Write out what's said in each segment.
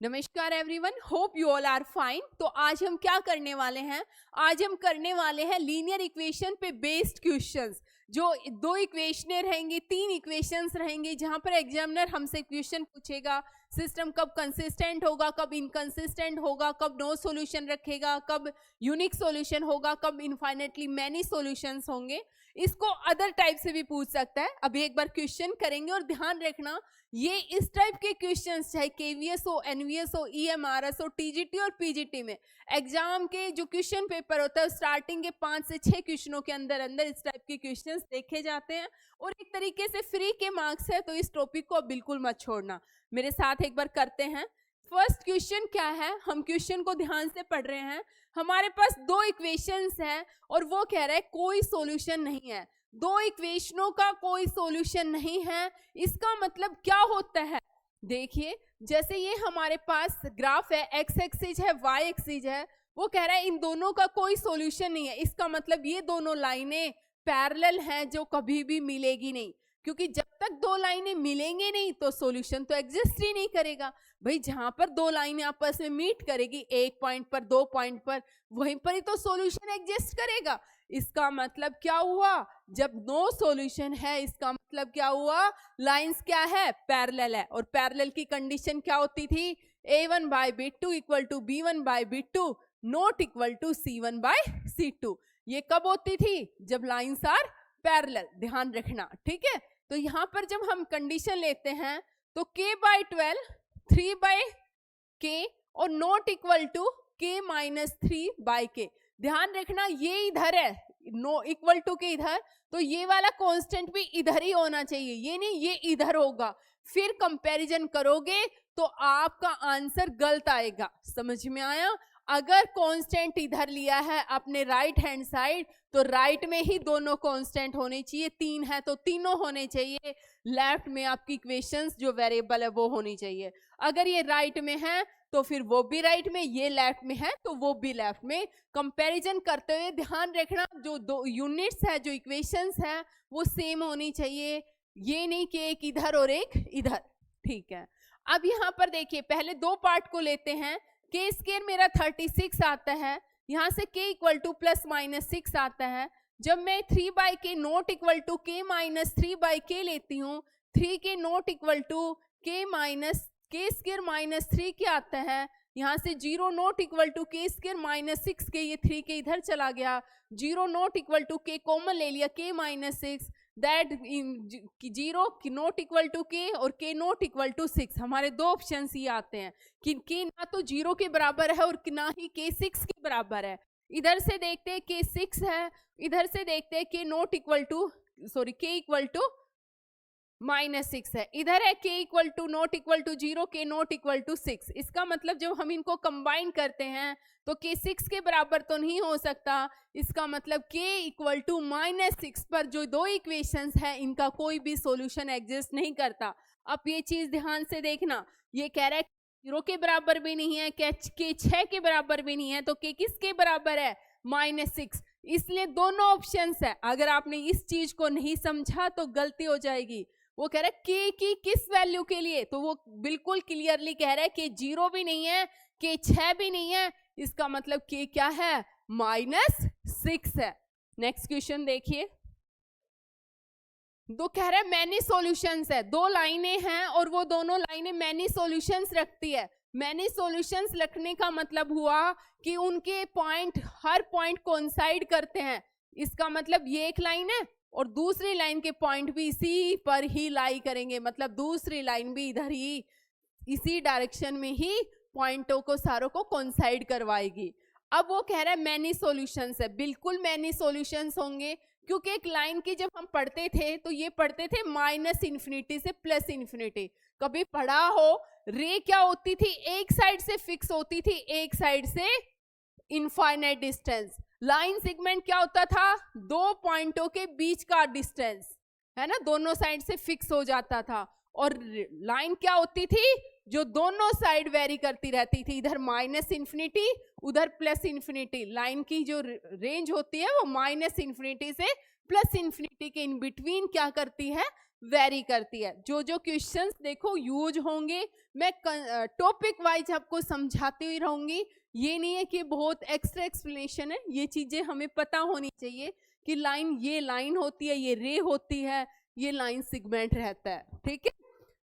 नमस्कार everyone, hope you all are fine. तो आज हम क्या करने वाले हैं? आज हम करने वाले हैं लीनियर इक्वेशन पे बेस्ड क्वेश्चंस। जो दो इक्वेशनें रहेंगी, तीन इक्वेशंस रहेंगी, जहां पर एग्जामिनर हमसे क्वेश्चन पूछेगा सिस्टम कब कंसिस्टेंट होगा, कब इनकंसिस्टेंट होगा, कब नो सॉल्यूशन रखेगा, कब यूनिक सॉल्यूशन होगा, कब इनफाइनेटली मैनी सॉल्यूशंस होंगे। इसको अदर टाइप से भी पूछ सकता है। अभी एक बार क्वेश्चन करेंगे और ध्यान रखना, ये इस टाइप के क्वेश्चंस चाहे केवीएस हो, एनवीएस हो, ईएमआरएस हो, टीजीटी और पीजीटी में एग्जाम के जो क्वेश्चन पेपर होता है स्टार्टिंग के 5 से 6 क्वेश्चनों के अंदर अंदर इस टाइप के क्वेश्चंस देखे जाते हैं और एक तरीके से फ्री के मार्क्स है। तो इस टॉपिक को बिल्कुल मत छोड़ना। मेरे साथ एक बार करते हैं। फर्स्ट क्वेश्चन क्या है, हम क्वेश्चन को ध्यान से पढ़ रहे हैं। हमारे पास दो इक्वेशंस हैं और वो कह रहा है कोई सॉल्यूशन नहीं है। दो इक्वेशनों का कोई सॉल्यूशन नहीं है, इसका मतलब क्या होता है? देखिए, जैसे ये हमारे पास ग्राफ है, एक्स एक्सिस है, वाई एक्सिस है, वो कह रहा है इन दोनों का कोई सॉल्यूशन नहीं है। इसका मतलब ये दोनों लाइनें पैरेलल हैं जो कभी भी मिलेगी नहीं, क्योंकि जब तक दो लाइनें मिलेंगे नहीं तो सॉल्यूशन तो एग्जिस्ट ही नहीं करेगा। भाई जहां पर दो लाइनें आपस में मीट करेगी, एक पॉइंट पर, दो पॉइंट पर, वहीं पर ही तो सॉल्यूशन एग्जिस्ट करेगा। इसका मतलब क्या हुआ? जब नो सॉल्यूशन है, इसका मतलब क्या हुआ? लाइंस क्या है? पैरेलल है। और पैरेलल की कंडीशन क्या होती थी? a1 by b2 equal to b1 by b2 not equal to c1 by c2। ये कब होती थी? जब लाइंस आर पैरेलल। ध्यान रखना, ठीक है। तो यहां पर जब हम कंडीशन लेते हैं तो k by 12, 3 by k और not equal to k minus 3 by k। ध्यान रखना, ये इधर है, नो इक्वल टू के इधर, तो ये वाला कांस्टेंट भी इधर ही होना चाहिए, ये नहीं ये इधर होगा। फिर कंपैरिजन करोगे तो आपका आंसर गलत आएगा। समझ में आया? अगर कांस्टेंट इधर लिया है अपने राइट हैंड साइड तो राइट में ही दोनों कांस्टेंट होने चाहिए। तीन है तो तीनों होने चाहिए। लेफ्ट में आपकी इक्वेशंस जो वेरिएबल है वो होनी चाहिए। अगर ये राइट में है तो फिर वो भी राइट में, ये लेफ्ट में है तो वो भी लेफ्ट में। कंपैरिजन करते हुए ध्यान रखना, जो दो यूनिट्स है, जो इक्वेशंस है वो सेम होनी चाहिए। ये नहीं कि एक इधर और एक इधर, ठीक है। अब यहाँ पर देखिए, पहले दो पार्ट को लेते हैं। के स्क्वायर मेरा 36 आता है, यहाँ से k equal to plus minus 6 आता है। जब मैं 3 by k not equal to k minus 3 by k लेती हूँ, 3 k not equal to k minus k square minus 3 क्या आता है? यहाँ से 0 not equal to k square minus 6 k, ये 3 के इधर चला गया, 0 not equal to k common ले लिया, k माइनस 6, दैट 0 नॉट इक्वल टू के और k नॉट इक्वल टू 6। हमारे दो ऑप्शन ही आते हैं कि k ना तो 0 के बराबर है और ना ही k 6 के बराबर है। इधर से देखते हैं k 6 है, इधर से देखते हैं k not equal to k equal to minus 6 है। इधर है k equal to not equal to 0, k not equal to 6। इसका मतलब जब हम इनको कंबाइन करते हैं तो k 6 के बराबर तो नहीं हो सकता। इसका मतलब k इक्वल टू माइनस 6 पर जो दो इक्वेशंस है इनका कोई भी सॉल्यूशन एग्जिस्ट नहीं करता। अब ये चीज ध्यान से देखना, ये कह रहा है 0 के बराबर भी नहीं है, k 6 के बराबर भी नहीं है, तो k किसके बराबर है? माइनस 6। इसलिए दोनों ऑप्शंस है। अगर आपने इस चीज को नहीं समझा तो गलती हो जाएगी। वो कह रहा है k की किस वैल्यू के लिए, तो वो बिल्कुल क्लियरली कह रहा है कि 0 भी नहीं है, k 6 भी नहीं है, इसका मतलब k क्या है? माइनस 6 है। नेक्स्ट क्वेश्चन देखिए, दो कह रहा है मैनी सॉल्यूशंस है। दो लाइनें हैं और वो दोनों लाइनें मैनी सॉल्यूशंस रखती है। मैनी सॉल्यूशंस रखने का मतलब हुआ कि उनके पॉइंट, हर पॉइंट कोइंसाइड करते हैं। इसका मतलब ये एक लाइन है और दूसरी लाइन के पॉइंट भी इसी पर ही लाई करेंगे, मतलब दूसरी लाइन भी इधर ही इसी डायरेक्शन में ही पॉइंटों को सारों को कोइंसाइड करवाएगी। अब वो कह रहा है मैनी सॉल्यूशंस है। बिल्कुल मैनी सॉल्यूशंस होंगे, क्योंकि एक लाइन की जब हम पढ़ते थे तो ये पढ़ते थे माइनस इन्फिनिटी से प्लस इन्फिनिटी। कभी पढ़ा हो, रे क्या होती थी? एक साइड से फिक्स होती थी, एक साइड से इनफाइनाइट डिस्टेंस। लाइन सेगमेंट क्या होता था? दो पॉइंटों के बीच का डिस्टेंस, है ना, दोनों साइड से फिक्स हो जाता था। और लाइन क्या होती थी? जो दोनों साइड वेरी करती रहती थी, इधर माइनस इन्फिनिटी, उधर प्लस इन्फिनिटी। लाइन की जो रेंज होती है वो माइनस इन्फिनिटी से प्लस इन्फिनिटी के इन बिटवीन क्या करती है? वेरी करती है। जो जो क्वेश्चंस देखो यूज होंगे, मैं टॉपिक वाइज आपको समझाती हुई रहूंगी। ये नहीं है कि बहुत एक्स्ट्रा एक्सप्लेनेशन है, ये चीजें हमें पता होनी चाहिए कि लाइन, ये लाइन होती है, ये रे होती है, ये लाइन सेगमेंट रहता है, ठीक है।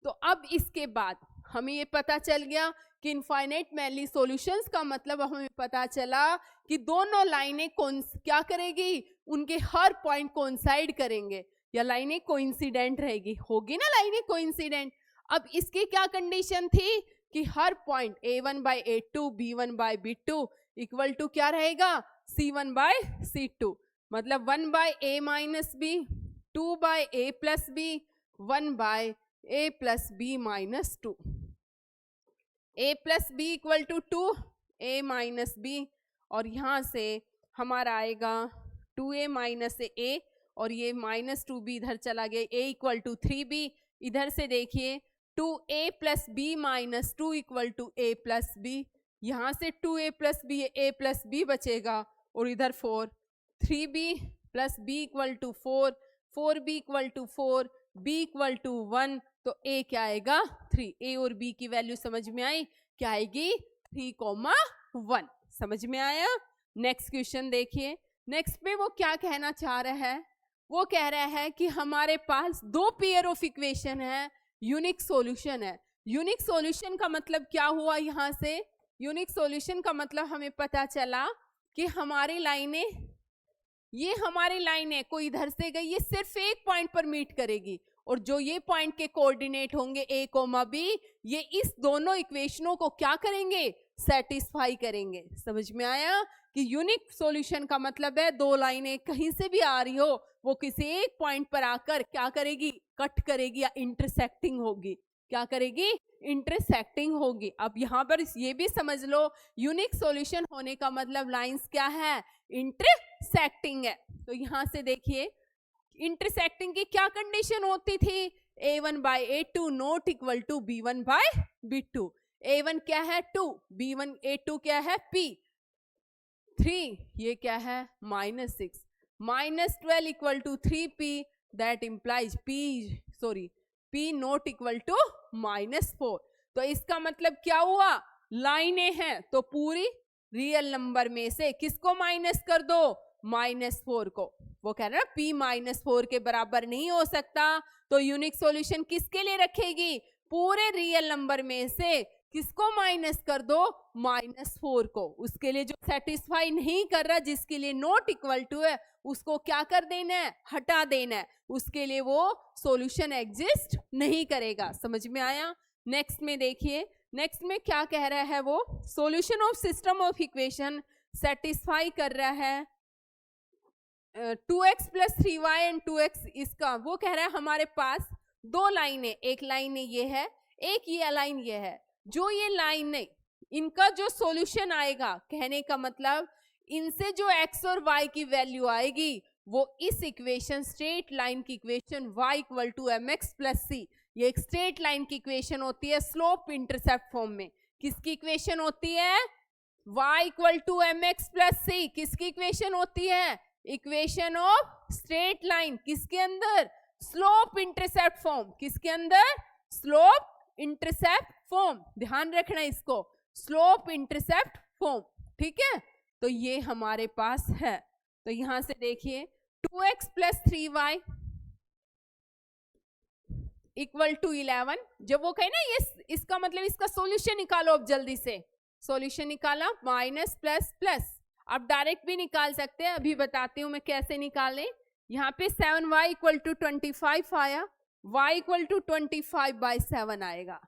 तो अब इसके बाद हमें ये पता चल गया कि इनफाइनाइट मैनली सॉल्यूशंस का मतलब हमें पता चला कि दोनों लाइनें क्या करेगी, उनके हर पॉइंट कोइंसाइड करेंगे या लाइनें कोइंसिडेंट रहेगी, होगी ना लाइनें कोइंसिडेंट। अब इसकी क्या कंडीशन थी कि हर point a1 by a2, b1 by b2 equal to क्या रहेगा, c1 by c2, मतलब 1 by a minus b, 2 by a plus b, 1 by a plus b minus 2, a plus b equal to 2 a minus b, और यहां से हमारा आएगा 2a minus a, और ये माइनस 2b इधर चला गया, a इक्वल टू 3b, इधर से देखिए 2a plus b minus 2 equal to a plus b, यहाँ से 2a plus b, a plus b बचेगा, और इधर 4, 3b plus b equal to 4, 4b equal to 4, b equal to 1, तो a क्या आएगा 3। a और b की वैल्यू समझ में आई, क्या आएगी 3,1। समझ में आया। नेक्स्ट क्वेश्चन देखिए, नेक्स्ट पे वो क्या कहना चाह रहा है, वो कह रहा है कि हमारे पास दो पेयर ऑफ इक्वेशन है, यूनिक सॉल्यूशन है। यूनिक सॉल्यूशन का मतलब क्या हुआ, यहां से यूनिक सॉल्यूशन का मतलब हमें पता चला कि हमारी लाइनें, ये हमारी लाइन है, कोई इधर से गई, ये सिर्फ एक पॉइंट पर मीट करेगी, और जो ये पॉइंट के कोऑर्डिनेट होंगे a, b, ये इस दोनों इक्वेशनों को क्या करेंगे, सेटिस्फाई करेंगे। समझ में आया कि यूनिक सॉल्यूशन का मतलब है दो लाइनें कहीं से भी आ रही हो, वो किसी एक पॉइंट पर आकर क्या करेगी, कट करेगी या इंटरसेक्टिंग होगी। क्या करेगी, इंटरसेक्टिंग होगी। अब यहाँ पर ये भी समझ लो, यूनिक सॉल्यूशन होने का मतलब लाइंस क्या है, इंटरसेक्टिंग है। तो यहाँ से देखिए इंटरसेक्टिंग की क्या कंडीशन होती थी, a1 by a2 not equal to b1 by b2। a1 क्या है 2, b1 a2 क्या है p 3, ये क्या है -6, -12 equal to 3p, that implies p not equal to -4। तो इसका मतलब क्या हुआ, लाइनें हैं तो पूरी रियल नंबर में से किसको माइनस कर दो, -4 को। वो कह रहा है p -4 के बराबर नहीं हो सकता, तो यूनिक सॉल्यूशन किसके लिए रखेगी, पूरे रियल नंबर में से किसको माइनस कर दो, -4 को। उसके लिए जो सेटिस्फाई नहीं कर रहा, जिसके लिए नॉट इक्वल टू है, उसको क्या कर देना है, हटा देना है, उसके लिए वो सॉल्यूशन एग्जिस्ट नहीं करेगा। समझ में आया। नेक्स्ट में देखिए, नेक्स्ट में क्या कह रहा है वो, solution of system of equation satisfy कर रहा है 2x + 3y एंड 2x, इसका वो कह रहा है हमारे पास दो लाइनें, एक लाइन ये है, एक ये लाइन ये है। जो ये लाइन है, इनका जो सॉल्यूशन आएगा, कहने का मतलब इनसे जो x और y की वैल्यू आएगी वो इस इक्वेशन, स्ट्रेट लाइन की इक्वेशन y = mx + c, ये एक स्ट्रेट लाइन की इक्वेशन होती है स्लोप इंटरसेप्ट फॉर्म में। किसकी इक्वेशन होती है, y = mx + c, किसकी इक्वेशन होती है, इक्वेशन ऑफ स्ट्रेट लाइन, किसके अंदर, स्लोप इंटरसेप्ट फॉर्म, किसके अंदर, स्लोप इंटरसेप्ट फॉर्म। ध्यान रखना इसको, स्लोप इंटरसेप्ट फॉर्म, ठीक है। तो ये हमारे पास है। तो यहां से देखिए 2x + 3y = 11। जब वो कहे ना ये, इसका मतलब इसका सॉल्यूशन निकालो, अब जल्दी से सॉल्यूशन निकाला, माइनस प्लस प्लस, आप डायरेक्ट भी निकाल सकते हैं, अभी बताती हूं मैं कैसे निकालें। यहाँ पे 7y = 25 आया, y = 25/7 आएगा।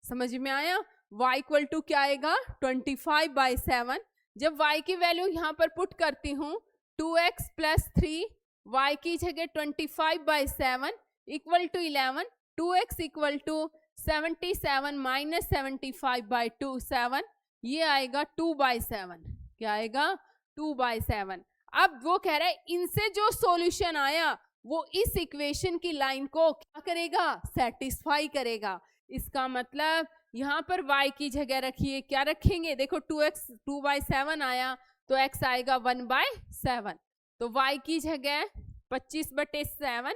समझ में आया, y = क्या आएगा, 25/7। जब y की वैल्यू यहाँ पर पुट करती हूँ 2x + 3, y की जगह 25/7 = 11, 2x = 77 - 75/2 7, ये आएगा 2/7। क्या आएगा, 2/7। अब वो कह रहा है इनसे जो सॉल्यूशन आया वो इस इक्वेशन की लाइन को क्या करेगा, सेटिस्फाई करेगा। इसका मतलब यहाँ पर y की जगह रखिए, क्या रखेंगे, देखो 2/7 आया तो x आएगा 1/7, तो y की जगह 25/7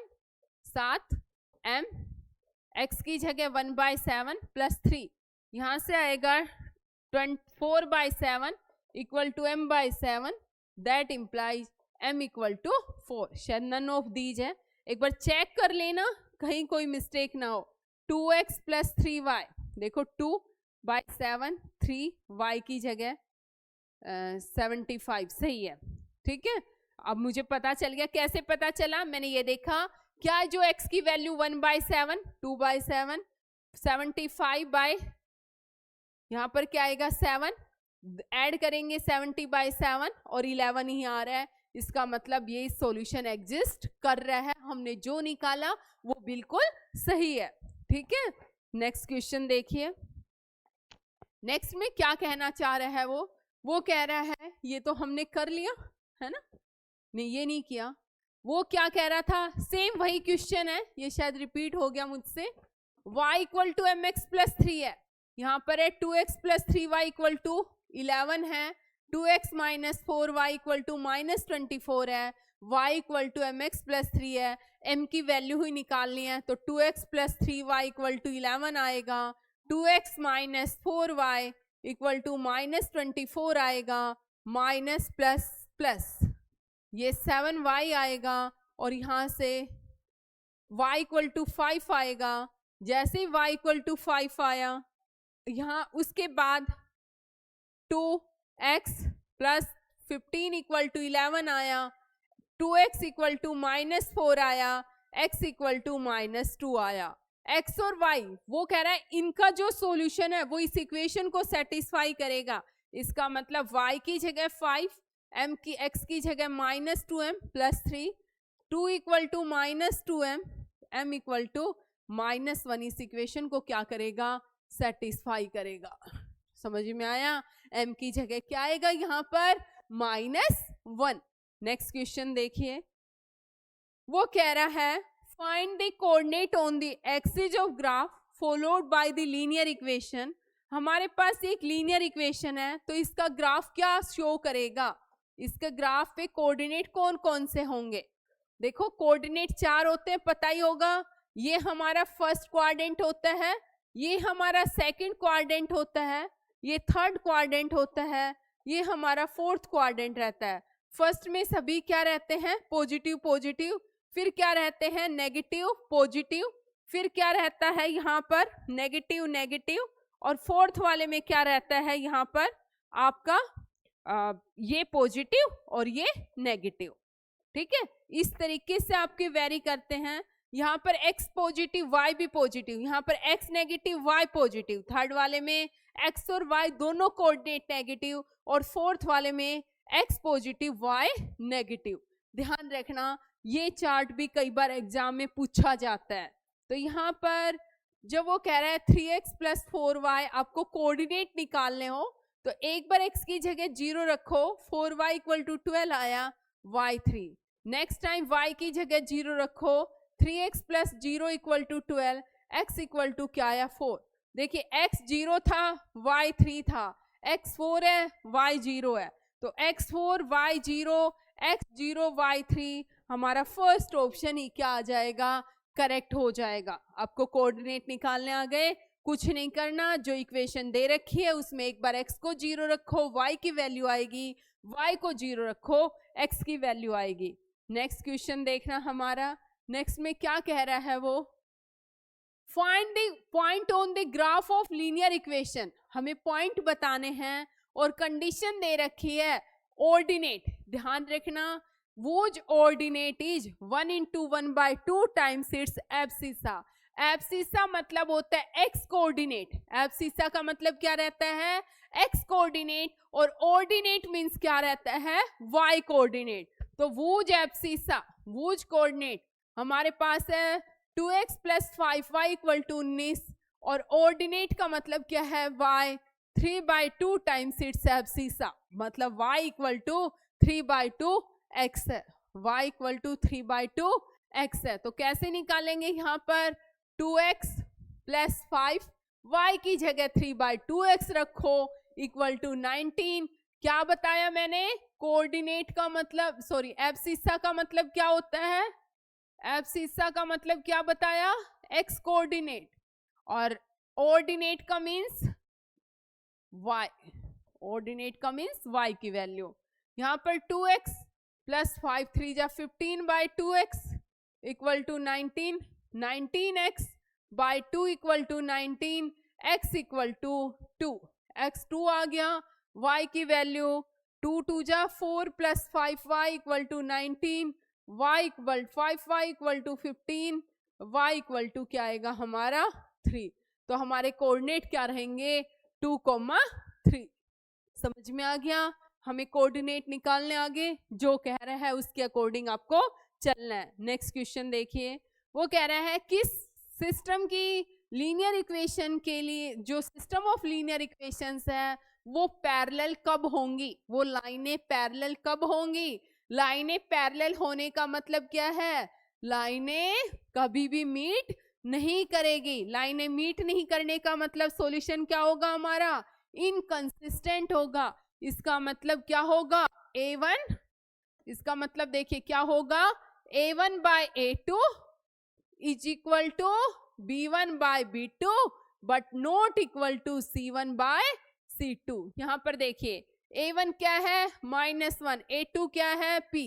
7, m, x की जगह 1/7 प्लस 3, यहाँ से आएगा 4/7 equal to m/7, that implies m equal to 4. शायद नन ऑफ दीज है, एक बार चेक कर लेना कहीं कोई मिस्टेक ना हो. 2x प्लस 3y, देखो 2/7 3y की जगह 75 सही है. ठीक है, अब मुझे पता चल गया. कैसे पता चला? मैंने ये देखा क्या जो x की वैल्यू 1/7 2/7 75 यहाँ पर क्या आएगा 7, ऐड करेंगे 70/7 और 11 ही आ रहा है. इसका मतलब ये सॉल्यूशन एग्जिस्ट कर रहा है. हमने जो निकाला वो बिल्कुल सही है. ठीक है, नेक्स्ट क्वेश्चन देखिए. नेक्स्ट में क्या कहना चाह रहा है वो कह रहा है, ये तो हमने कर लिया है ना, नहीं ये नहीं किया. वो क्या कह रहा था, सेम वही क्वेश्चन है, ये शायद रिपीट हो गया मुझसे. y equal to mx plus 3 है, यहाँ पर है 2x plus 3y equal to 11 है, 2x minus 4y equal to minus 24 है, y equal to mx plus 3 है. m की वैल्यू ही निकालनी है तो 2x plus 3y equal to 11 आएगा, 2x minus 4y equal to minus 24 आएगा, माइनस प्लस प्लस ये 7y आएगा और यहाँ से y इक्वल टू 5 आएगा. जैसे ही y इक्वल टू 5 आया, यहाँ उसके बाद 2x प्लस 15 इक्वल टू 11 आया, 2x इक्वल टू माइनस 4 आया, x इक्वल टू माइनस 2 आया. x और y वो कह रहा है इनका जो सॉल्यूशन है वो इस इक्वेशन को सेटिस्फाई करेगा. इसका मतलब y की जगह 5, m की x की जगह minus 2m plus 3, 2 equal to minus 2m, m equal to minus 1 इस इक्वेशन को क्या करेगा, सेटिस्फाई करेगा. समझ में आया? m की जगह क्या आएगा यहाँ पर -1. नेक्स्ट क्वेश्चन देखिए. वो कह रहा है find the coordinate on the axis of graph followed by the linear equation. हमारे पास एक लीनियर इक्वेशन है तो इसका ग्राफ क्या शो करेगा, इसके ग्राफ पे कोऑर्डिनेट कौन कौन से होंगे. देखो कोऑर्डिनेट 4 होते हैं, पता ही होगा. ये हमारा फर्स्ट क्वाड्रेंट होता है, ये हमारा सेकंड क्वाड्रेंट होता है, ये थर्ड क्वाड्रेंट होता है, ये हमारा फोर्थ क्वाड्रेंट रहता है. फर्स्ट में सभी क्या रहते हैं, पॉजिटिव पॉजिटिव, फिर क्या रहते हैं नेगेटिव पॉजिटिव, फिर क्या रहता है यहाँ पर नेगेटिव नेगेटिव, और फोर्थ वाले में क्या रहता है यहाँ पर आपका ये पॉजिटिव और ये नेगेटिव. ठीक है, इस तरीके से आपके वेरी करते हैं. यहाँ पर x पॉजिटिव y भी पॉजिटिव, यहाँ पर x negative y positive, third वाले में x और y दोनों कोऑर्डिनेट नेगेटिव, और फोर्थ वाले में x पॉजिटिव y नेगेटिव. ध्यान रखना ये चार्ट भी कई बार एग्जाम में पूछा जाता है. तो यहाँ पर जब वो कह रहा है 3x प्लस 4y आपको कोऑर्डिनेट निकालने हो तो एक बार x की जगह 0 रखो, 4y इक्वल टू 12 आया, y 3. नेक्स्ट टाइम y की जगह 0 रखो, 3x plus 0 equal to 12, x equal to क्या आया 4. देखिए x 0 था y 3 था, x 4 है y 0 है, तो x 4 y 0 x 0 y 3 हमारा फर्स्ट ऑप्शन ही क्या आ जाएगा, करेक्ट हो जाएगा. आपको कोऑर्डिनेट निकालने आ गए, कुछ नहीं करना, जो इक्वेशन दे रखी है उसमें एक बार x को 0 रखो, y की वैल्यू आएगी, y को 0 रखो, x की वैल्यू आएगी. नेक्स्ट क्वेश्चन देखना हमारा. नेक्स्ट में क्या कह रहा है वो, find the point on the graph of linear equation. हमें पॉइंट बताने हैं और कंडीशन दे रखी है ऑर्डिनेट. ध्यान रखना, whose ordinate is 1 into 1/2 times its abscissa. Abscissa मतलब होता है x कोऑर्डिनेट, एब्सिसा का मतलब क्या रहता है x कोऑर्डिनेट, और ऑर्डिनेट मींस क्या रहता है y कोऑर्डिनेट. तो whose एब्सिसा whose कोऑर्डिनेट हमारे पास है 2x plus 5y equal to 19, और ऑर्डिनेट का मतलब क्या है y, 3/2 टाइम्स इट्स एब्सिसा, मतलब y इक्वल टू 3/2 x है, y इक्वल टू 3/2 x है. तो कैसे निकालेंगे यहाँ पर 2x प्लस 5, y की जगह 3/2 x रखो इक्वल टू 19. क्या बताया मैंने, कोऑर्डिनेट का मतलब एब्सिसा का मतलब क्या होता है, एब्सिस्सा का मतलब क्या बताया, एक्स कोऑर्डिनेट, और ऑर्डिनेट का मीन्स वाई, ऑर्डिनेट का मीन्स वाई की वैल्यू। यहाँ पर 2x प्लस 5 3 जा 15 by 2x equal to 19, 19x by 2 equal to 19, x equal to 2, x 2 आ गया, y की वैल्यू 2 2 जा 4 plus 5y equal to 19, y equal 5y equal to 15, y equal to क्या आएगा हमारा 3। तो हमारे कोऑर्डिनेट क्या रहेंगे 2, 3। समझ में आ गया, हमें कोऑर्डिनेट निकालने आगे जो कह रहा है उसके अकॉर्डिंग आपको चलना है। नेक्स्ट क्वेश्चन देखिए, वो कह रहा है किस सिस्टम की लीनियर इक्वेशन के लिए, जो सिस्टम ऑफ लीनियर इक्वेशंस है वो पैरेलल कब होंगी, वो लाइनें पैरेलल कब होंगी। लाइनें पैरेलल होने का मतलब क्या है, लाइनें कभी भी मीट नहीं करेगी। लाइनें मीट नहीं करने का मतलब सॉल्यूशन क्या होगा हमारा, इनकंसिस्टेंट होगा। इसका मतलब क्या होगा A1, इसका मतलब देखिए क्या होगा A1 by A2 is equal to B1 by B2 but not equal to C1 by C2। यहां पर देखिए A1 क्या है -1, A2 क्या है P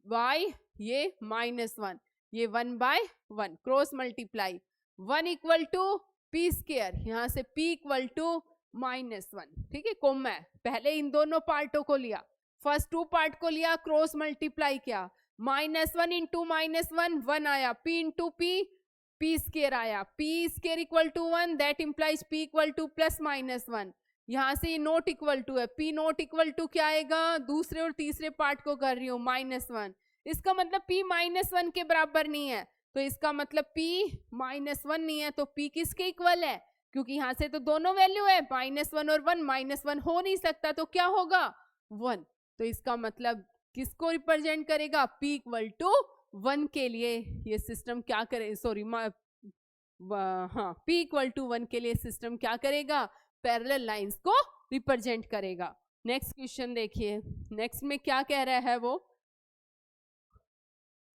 y, ये -1, ये 1 by 1 cross multiply 1 equal to P square, यहां से P इक्वल टू -1, ठीक है। कॉमा है, पहले इन दोनों पार्टों को लिया, फर्स्ट 2 पार्ट को लिया, क्रॉस मल्टीप्लाई किया, -1 इंटू -1 1 आया, P इंटू P स्क्वायर आया, P square equal to 1, that implies P equal to plus -1। यहाँ से ये नॉट इक्वल टू है, P नॉट इक्वल टू क्या आएगा, दूसरे और तीसरे पार्ट को कर रही हूँ -1, इसका मतलब P -1 के बराबर नहीं है, तो इसका मतलब P -1 नहीं है, तो P किसके इक्वल है, क्योंकि यहाँ से तो दोनों वैल्यू है -1 और 1, -1 हो नहीं सकता, तो क्या होगा 1। तो इसका मतलब किसको रिप्रेजेंट करेगा, P इक्वल टू 1 के लिए ये सिस्टम क्या करे, सॉरी हाँ, P इक्वल टू 1 के लिए सिस्टम क्या करेगा, पैरेलल लाइंस को रिप्रेजेंट करेगा। नेक्स्ट क्वेश्चन देखिए, नेक्स्ट में क्या कह रहा है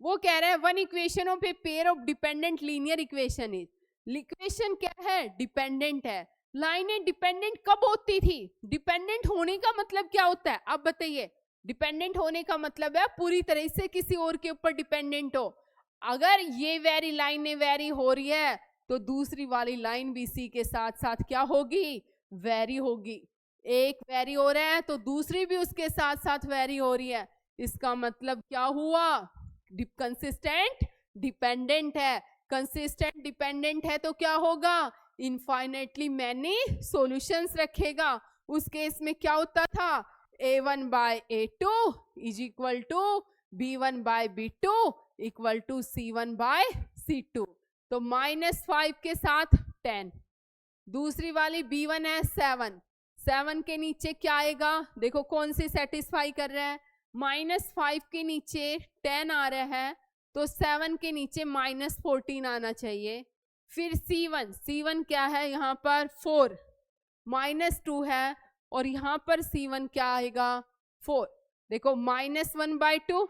वो कह रहा है one equation of a pair of dependent linear equation is, equation क्या है डिपेंडेंट है। लाइनें डिपेंडेंट कब होती थी, डिपेंडेंट होने का मतलब क्या होता है, अब बताइए। डिपेंडेंट होने का मतलब है पूरी तरह से किसी और के ऊपर डिपेंडेंट हो। अगर ये लाइनें वेरी हो रही है तो दूसरी वाली लाइन भी इसी के साथ साथ क्या होगी, वेरी होगी। एक वेरी हो रहा है तो दूसरी भी उसके साथ साथ वेरी हो रही है, इसका मतलब क्या हुआ, कंसिस्टेंट डिपेंडेंट है। कंसिस्टेंट डिपेंडेंट है तो क्या होगा, इनफाइनेटली मैनी सॉल्यूशंस रखेगा। उस केस में क्या होता था, A1 by A2 is equal to B1 by B2 equal to C1 by C2। तो -5 के साथ 10, दूसरी वाली B1 है 7, 7 के नीचे क्या आएगा, देखो कौन सी सेटिस्फाई कर रहा है, -5 के नीचे 10 आ रहा है, तो 7 के नीचे -14 आना चाहिए। फिर C1 क्या है यहाँ पर 4, -2 है, और यहाँ पर C1 क्या आएगा 4। देखो -1 बाय 2,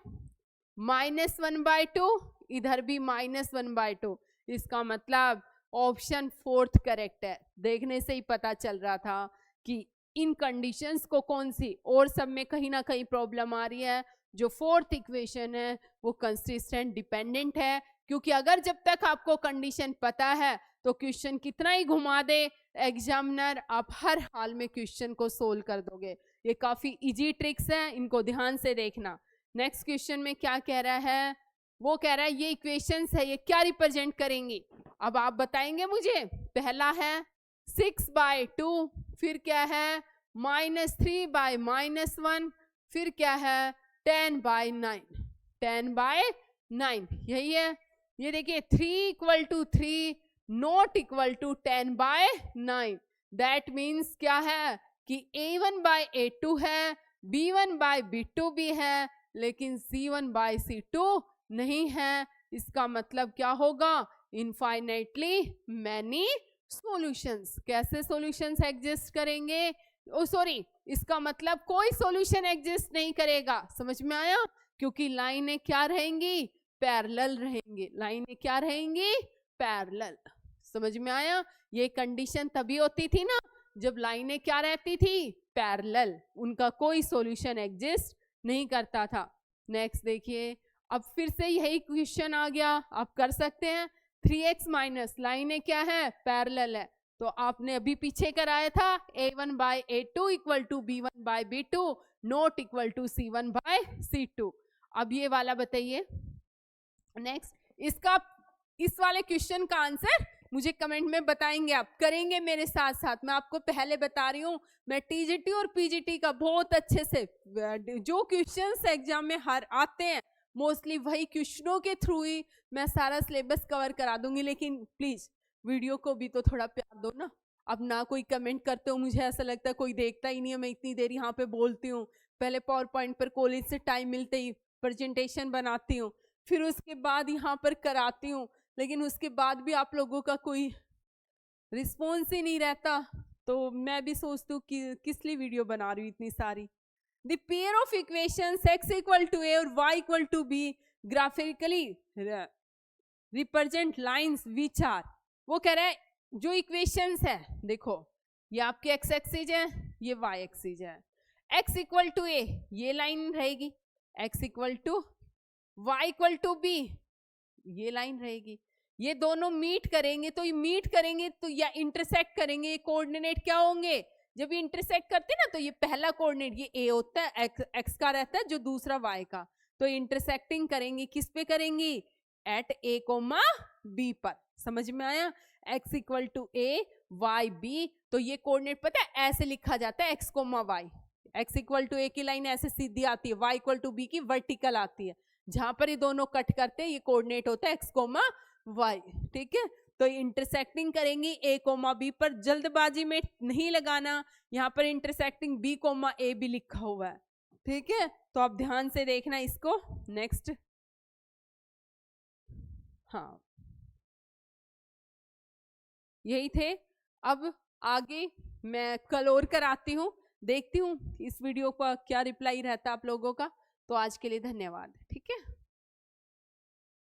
-1 बाय 2, इधर भी -1 बाय 2, इसका मतलब ऑप्शन 4th करेक्ट है। देखने से ही पता चल रहा था कि इन कंडीशंस को कौन सी और सब में कहीं ना कहीं प्रॉब्लम आ रही है। जो 4th इक्वेशन है वो कंसिस्टेंट डिपेंडेंट है, क्योंकि अगर जब तक आपको कंडीशन पता है तो क्वेश्चन कितना ही घुमा दे एग्जामिनर, आप हर हाल में क्वेश्चन को सोल्व कर दोगे। ये काफी इजी ट्रिक्स है, इनको ध्यान से देखना। नेक्स्ट क्वेश्चन में क्या कह रहा है, वो कह रहा है ये इक्वेशंस है ये क्या रिप्रेजेंट करेंगी, अब आप बताएंगे मुझे। पहला है 6 बाय 2, फिर क्या है -3 बाय -1, फिर क्या है 10 बाय 9, 10 बाय 9, यही है। ये देखिए 3 equal to 3 not equal to 10 by 9, that means क्या है कि A1 बाय A2 है, B1 बाय B2 भी है, लेकिन C1 बाय C2 नहीं है। इसका मतलब क्या होगा, इनफाइनाइटली मैनी सॉल्यूशंस। कैसे सॉल्यूशंस एग्जिस्ट करेंगे, सॉरी, इसका मतलब कोई सॉल्यूशन एग्जिस्ट नहीं करेगा। समझ में आया, क्योंकि लाइनें क्या रहेंगी, पैरेलल रहेंगे, लाइनें क्या रहेंगी, पैरेलल। समझ में आया? ये कंडीशन तभी होती थी ना जब लाइनें क्या रहती थी, पैरेलल, उनका कोई सॉल्यूशन एग्जिस्ट नहीं करता था। नेक्स्ट देखिए, अब फिर से यही क्वेश्चन आ गया, आप कर सकते हैं। 3x माइनस, लाइनें क्या है, पैरेलल है, तो आपने अभी पीछे कराया था a1 by a2 equal to b1 by b2 not equal to c1 by c2। अब ये वाला बताइए। नेक्स्ट, इसका इस वाले क्वेश्चन का आंसर मुझे कमेंट में बताएंगे, आप करेंगे मेरे साथ साथ। मैं आपको पहले बता रही हूँ, मैं टीजीटी और पीजीटी का बहुत अच्छे से जो क्वेश्चंस एग्जाम में हर आते हैं मोस्टली वही क्वेश्चनों के थ्रू ही मैं सारा सिलेबस कवर करा दूंगी। लेकिन प्लीज वीडियो को भी तो थोड़ा प्यार दो ना। अब ना कोई कमेंट करते हो, मुझे ऐसा लगता है कोई देखता ही नहीं है, मैं इतनी देर यहाँ पे बोलती हूँ। पहले पावर पॉइंट पर कॉलेज से टाइम मिलते ही प्रेजेंटेशन बनाती हूँ, फिर उसके बाद यहाँ पर कराती हूँ, लेकिन उसके बाद भी आप लोगों का कोई रिस्पॉन्स ही नहीं रहता। तो मैं भी सोचती हूँ कि किस लिए वीडियो बना रही हूँ इतनी सारी। The pair of equations x equal to a और y equal to b graphically represent lines which are, वो कह रहा है जो इक्वेशंस है, देखो ये आपके x एक्सिस है, ये y एक्सिस है। x इक्वल टू a ये लाइन रहेगी, x equal to y equal to b ये लाइन रहेगी। ये दोनों मीट करेंगे तो ये मीट करेंगे तो या इंटरसेक्ट करेंगे, ये कोऑर्डिनेट क्या होंगे, जब ये इंटरसेक्ट करते हैं ना तो ये पहला कोऑर्डिनेट ये a होता है, x का रहता है, जो दूसरा y का, तो इंटरसेक्टिंग करेंगे, किस पे करेंगी, एट a, b पर। समझ में आया? x equal to a y b, तो ये कोऑर्डिनेट पता है ऐसे लिखा जाता है x, y। x equal to a की लाइन ऐसे सीधी आती है, y इक्वल टू b की वर्टिकल आती है, जहां पर ये दोनों कट करते हैं ये कोऑर्डिनेट होता है x, y। ठीक है, तो इंटरसेक्टिंग करेंगी a, b पर। जल्दबाजी में नहीं लगाना, यहाँ पर इंटरसेक्टिंग b, a भी लिखा हुआ है। ठीक है, तो आप ध्यान से देखना इसको। नेक्स्ट, हाँ यही थे। अब आगे मैं कल और कराती हूँ, देखती हूँ इस वीडियो का क्या रिप्लाई रहता है आप लोगों का। तो आज के लिए धन्यवाद। ठीक है।